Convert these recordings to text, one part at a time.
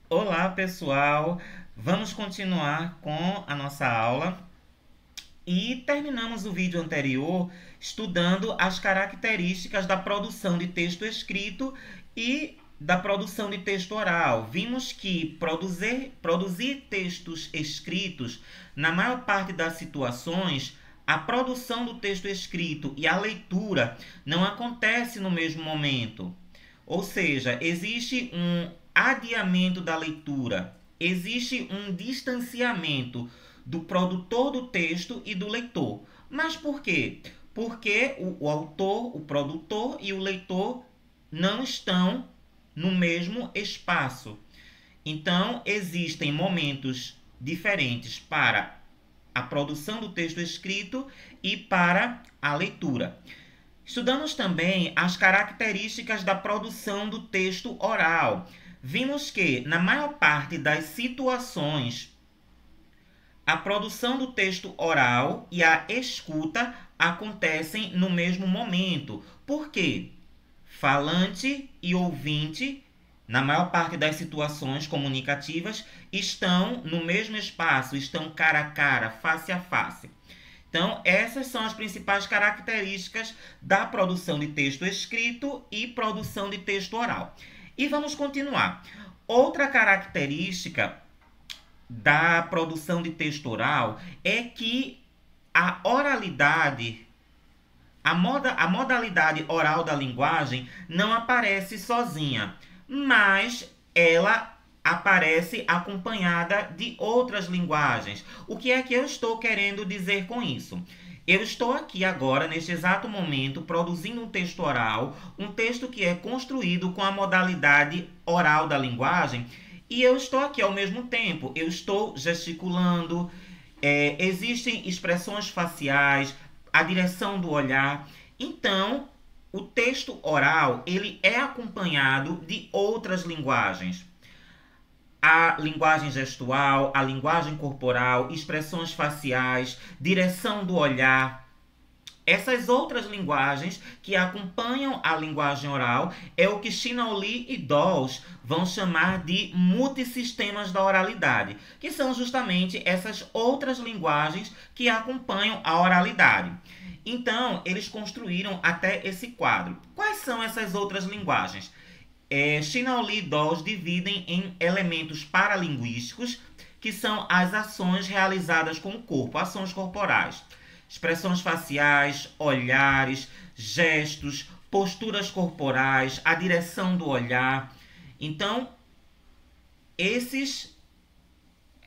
Olá, pessoal! Vamos continuar com a nossa aula e terminamos o vídeo anterior estudando as características da produção de texto escrito e da produção de texto oral. Vimos que produzir textos escritos, na maior parte das situações, a produção do texto escrito e a leitura não acontece no mesmo momento. Ou seja, existe um adiamento da leitura, existe um distanciamento do produtor do texto e do leitor. Mas por quê? Porque o autor, o produtor e o leitor não estão no mesmo espaço. Então, existem momentos diferentes para a produção do texto escrito e para a leitura. Estudamos também as características da produção do texto oral. Vimos que, na maior parte das situações, a produção do texto oral e a escuta acontecem no mesmo momento. Por quê? Falante e ouvinte, na maior parte das situações comunicativas, estão no mesmo espaço, estão cara a cara, face a face. Então, essas são as principais características da produção de texto escrito e produção de texto oral. E vamos continuar. Outra característica da produção de texto oral é que a oralidade, a modalidade oral da linguagem não aparece sozinha, mas ela aparece acompanhada de outras linguagens. O que é que eu estou querendo dizer com isso? Eu estou aqui agora, neste exato momento, produzindo um texto oral, um texto que é construído com a modalidade oral da linguagem, e eu estou aqui ao mesmo tempo, eu estou gesticulando, existem expressões faciais, a direção do olhar. Então, o texto oral ele é acompanhado de outras linguagens. A linguagem gestual, a linguagem corporal, expressões faciais, direção do olhar. Essas outras linguagens que acompanham a linguagem oral é o que Shinao-Lee e Dawes vão chamar de multissistemas da oralidade, que são justamente essas outras linguagens que acompanham a oralidade. Então, eles construíram até esse quadro. Quais são essas outras linguagens? Shinao-Lee e Dawes dividem em elementos paralinguísticos, que são as ações realizadas com o corpo, ações corporais. Expressões faciais, olhares, gestos, posturas corporais, a direção do olhar. Então, esses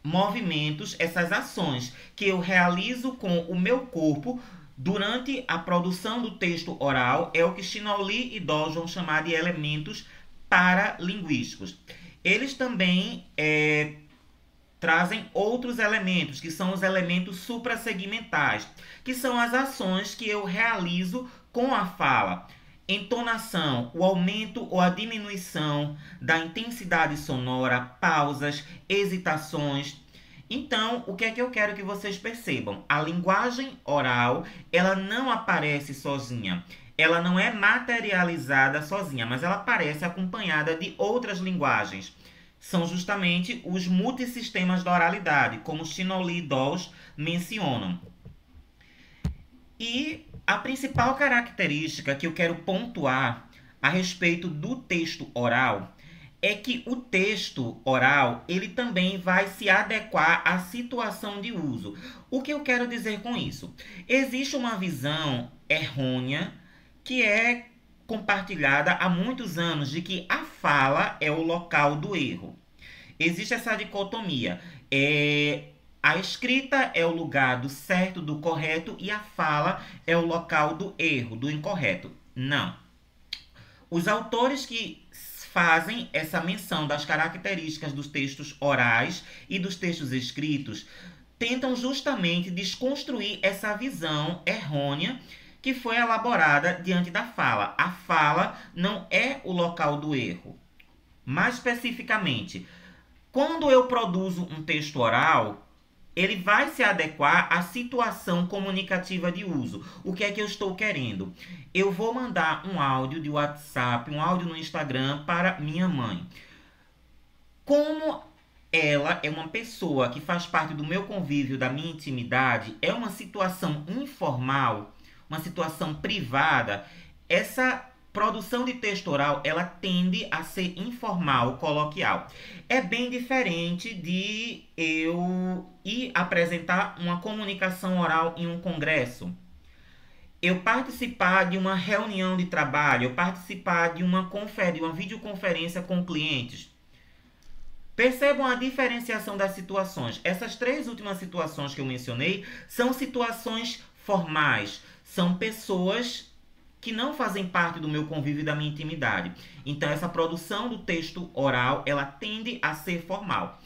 movimentos, essas ações que eu realizo com o meu corpo durante a produção do texto oral é o que Shinao-Lee e Dawes vão chamar de elementos paralinguísticos. Eles também trazem outros elementos, que são os elementos suprassegmentais, que são as ações que eu realizo com a fala. Entonação, o aumento ou a diminuição da intensidade sonora, pausas, hesitações. Então, o que é que eu quero que vocês percebam? A linguagem oral, ela não aparece sozinha. Ela não é materializada sozinha, mas ela aparece acompanhada de outras linguagens. São justamente os multissistemas da oralidade, como Shinao-Lee e Dawes mencionam. E a principal característica que eu quero pontuar a respeito do texto oral é que o texto oral ele também vai se adequar à situação de uso. O que eu quero dizer com isso? Existe uma visão errônea que é compartilhada há muitos anos de que a fala é o local do erro. Existe essa dicotomia. A escrita é o lugar do certo, do correto, e a fala é o local do erro, do incorreto. Não. Os autores que fazem essa menção das características dos textos orais e dos textos escritos tentam justamente desconstruir essa visão errônea que foi elaborada diante da fala. A fala não é o local do erro. Mais especificamente, quando eu produzo um texto oral, ele vai se adequar à situação comunicativa de uso. O que é que eu estou querendo? Eu vou mandar um áudio de WhatsApp, um áudio no Instagram para minha mãe. Como ela é uma pessoa que faz parte do meu convívio, da minha intimidade, é uma situação informal, uma situação privada, essa produção de texto oral, ela tende a ser informal, coloquial. É bem diferente de eu ir apresentar uma comunicação oral em um congresso, eu participar de uma reunião de trabalho, eu participar de uma videoconferência com clientes. Percebam a diferenciação das situações. Essas três últimas situações que eu mencionei são situações formais. São pessoas que não fazem parte do meu convívio e da minha intimidade. Então, essa produção do texto oral, ela tende a ser formal.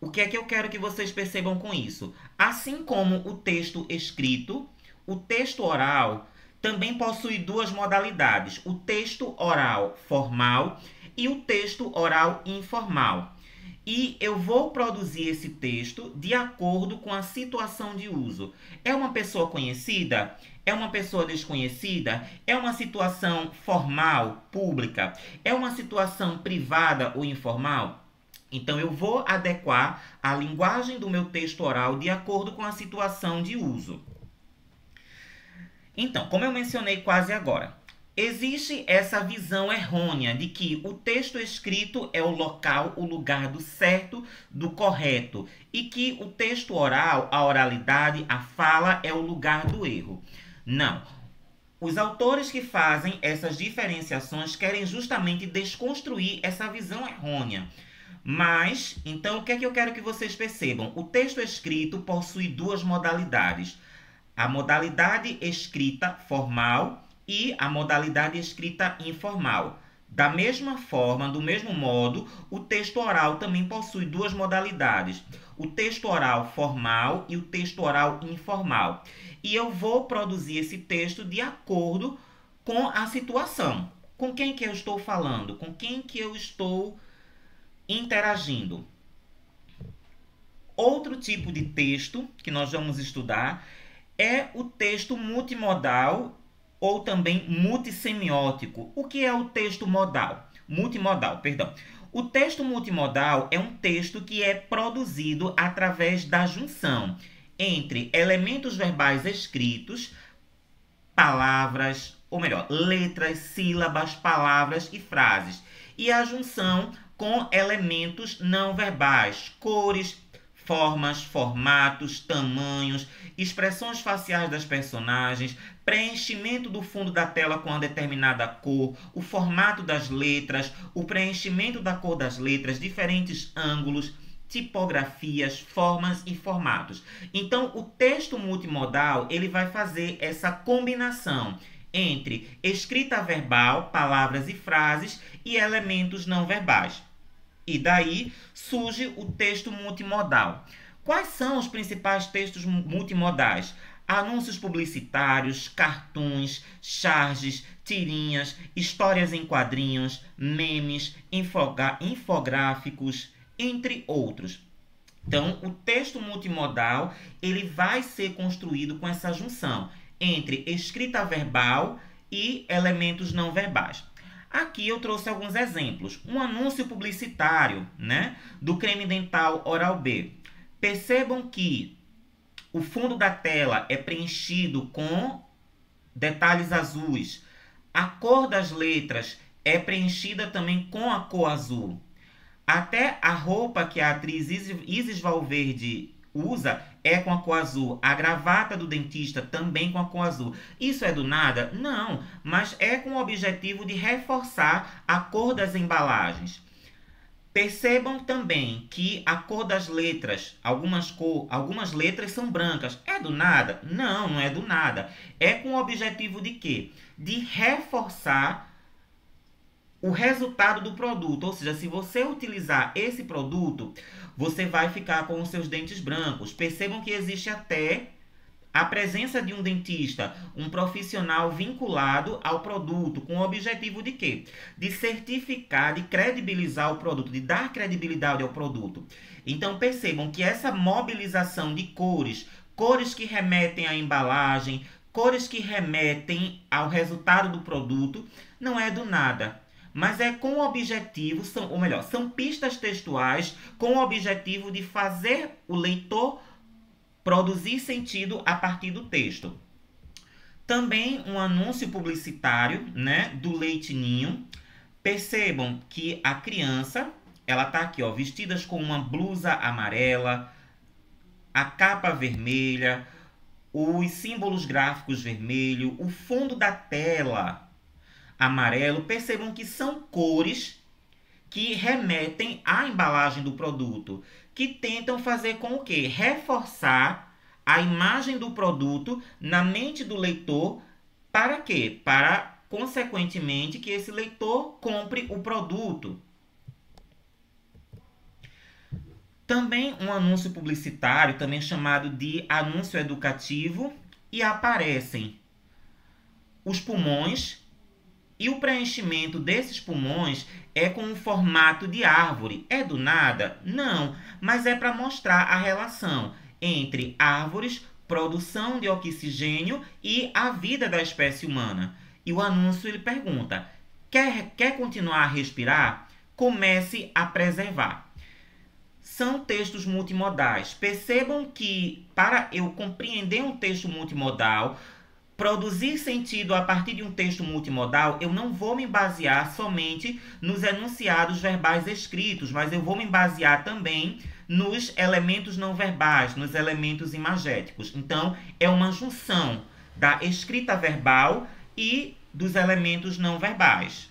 O que é que eu quero que vocês percebam com isso? Assim como o texto escrito, o texto oral também possui duas modalidades. O texto oral formal e o texto oral informal. E eu vou produzir esse texto de acordo com a situação de uso. É uma pessoa conhecida? É uma pessoa desconhecida? É uma situação formal, pública? É uma situação privada ou informal? Então, eu vou adequar a linguagem do meu texto oral de acordo com a situação de uso. Então, como eu mencionei quase agora, existe essa visão errônea de que o texto escrito é o local, o lugar do certo, do correto, e que o texto oral, a oralidade, a fala é o lugar do erro. Não. Os autores que fazem essas diferenciações querem justamente desconstruir essa visão errônea. Mas, então, o que é que eu quero que vocês percebam? O texto escrito possui duas modalidades. A modalidade escrita formal e a modalidade escrita informal. Da mesma forma, do mesmo modo, o texto oral também possui duas modalidades. O texto oral formal e o texto oral informal. E eu vou produzir esse texto de acordo com a situação. Com quem que eu estou falando? Com quem que eu estou interagindo? Outro tipo de texto que nós vamos estudar é o texto multimodal ou também multissemiótico. O que é o texto multimodal, perdão. O texto multimodal é um texto que é produzido através da junção entre elementos verbais escritos, palavras, ou melhor, letras, sílabas, palavras e frases, e a junção com elementos não verbais, cores, formas, formatos, tamanhos, expressões faciais das personagens, preenchimento do fundo da tela com uma determinada cor, o formato das letras, o preenchimento da cor das letras, diferentes ângulos, tipografias, formas e formatos. Então, o texto multimodal, ele vai fazer essa combinação entre escrita verbal, palavras e frases, e elementos não verbais. E daí surge o texto multimodal. Quais são os principais textos multimodais? Anúncios publicitários, cartoons, charges, tirinhas, histórias em quadrinhos, memes, infográficos, entre outros. Então, o texto multimodal, ele vai ser construído com essa junção entre escrita verbal e elementos não verbais. Aqui eu trouxe alguns exemplos. Um anúncio publicitário, né, do creme dental Oral-B. Percebam que o fundo da tela é preenchido com detalhes azuis. A cor das letras é preenchida também com a cor azul. Até a roupa que a atriz Isis Valverde usa é com a cor azul. A gravata do dentista também com a cor azul. Isso é do nada? Não, mas é com o objetivo de reforçar a cor das embalagens. Percebam também que a cor das letras, algumas letras são brancas. É do nada? Não, não é do nada. É com o objetivo de quê? De reforçar o resultado do produto. Ou seja, se você utilizar esse produto, você vai ficar com os seus dentes brancos. Percebam que existe até a presença de um dentista, um profissional vinculado ao produto, com o objetivo de quê? De certificar, de credibilizar o produto, de dar credibilidade ao produto. Então percebam que essa mobilização de cores, cores que remetem à embalagem, cores que remetem ao resultado do produto, não é do nada. mas é com o objetivo, ou melhor, são pistas textuais com o objetivo de fazer o leitor produzir sentido a partir do texto. Também um anúncio publicitário, né, do Leite Ninho. Percebam que a criança, ela tá aqui, ó, vestidas com uma blusa amarela, a capa vermelha, os símbolos gráficos vermelho, o fundo da tela amarelo. Percebam que são cores que remetem à embalagem do produto, que tentam fazer com o quê? Reforçar a imagem do produto na mente do leitor. Para quê? Para, consequentemente, que esse leitor compre o produto. Também um anúncio publicitário, também chamado de anúncio educativo, e aparecem os pulmões, e o preenchimento desses pulmões é com um formato de árvore. É do nada? Não, mas é para mostrar a relação entre árvores, produção de oxigênio e a vida da espécie humana. E o anúncio ele pergunta: quer continuar a respirar? Comece a preservar. São textos multimodais. Percebam que para eu compreender um texto multimodal, produzir sentido a partir de um texto multimodal, eu não vou me basear somente nos enunciados verbais escritos, mas eu vou me basear também nos elementos não verbais, nos elementos imagéticos. Então, é uma junção da escrita verbal e dos elementos não verbais.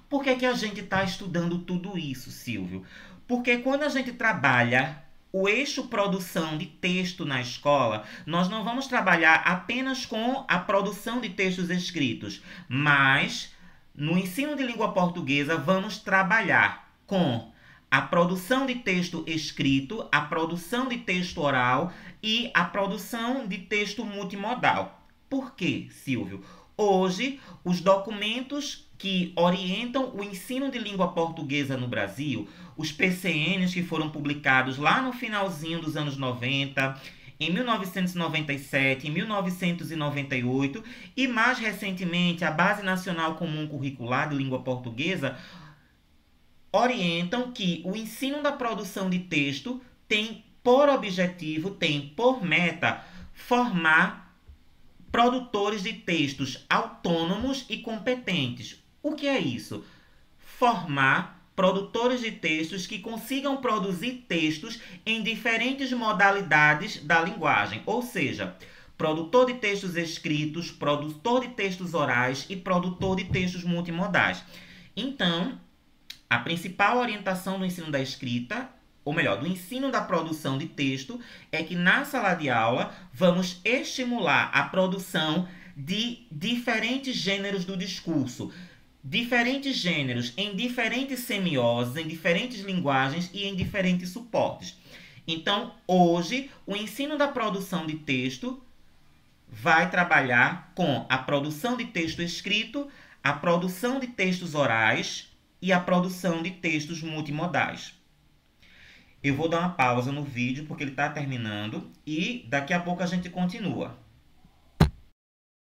Por que a gente está estudando tudo isso, Silvio? Porque quando a gente trabalha o eixo produção de texto na escola, nós não vamos trabalhar apenas com a produção de textos escritos, mas no ensino de língua portuguesa vamos trabalhar com a produção de texto escrito, a produção de texto oral e a produção de texto multimodal. Por quê, Silvio? Hoje, os documentos que orientam o ensino de língua portuguesa no Brasil, os PCNs que foram publicados lá no finalzinho dos anos 90, em 1997, em 1998 e mais recentemente a Base Nacional Comum Curricular de Língua Portuguesa, orientam que o ensino da produção de texto tem por objetivo, tem por meta, formar produtores de textos autônomos e competentes. O que é isso? Formar produtores de textos que consigam produzir textos em diferentes modalidades da linguagem, ou seja, produtor de textos escritos, produtor de textos orais e produtor de textos multimodais. Então, a principal orientação do ensino da escrita, ou melhor, do ensino da produção de texto, é que na sala de aula vamos estimular a produção de diferentes gêneros do discurso. Diferentes gêneros em diferentes semioses, em diferentes linguagens e em diferentes suportes. Então, hoje, o ensino da produção de texto vai trabalhar com a produção de texto escrito, a produção de textos orais e a produção de textos multimodais. Eu vou dar uma pausa no vídeo porque ele está terminando e daqui a pouco a gente continua.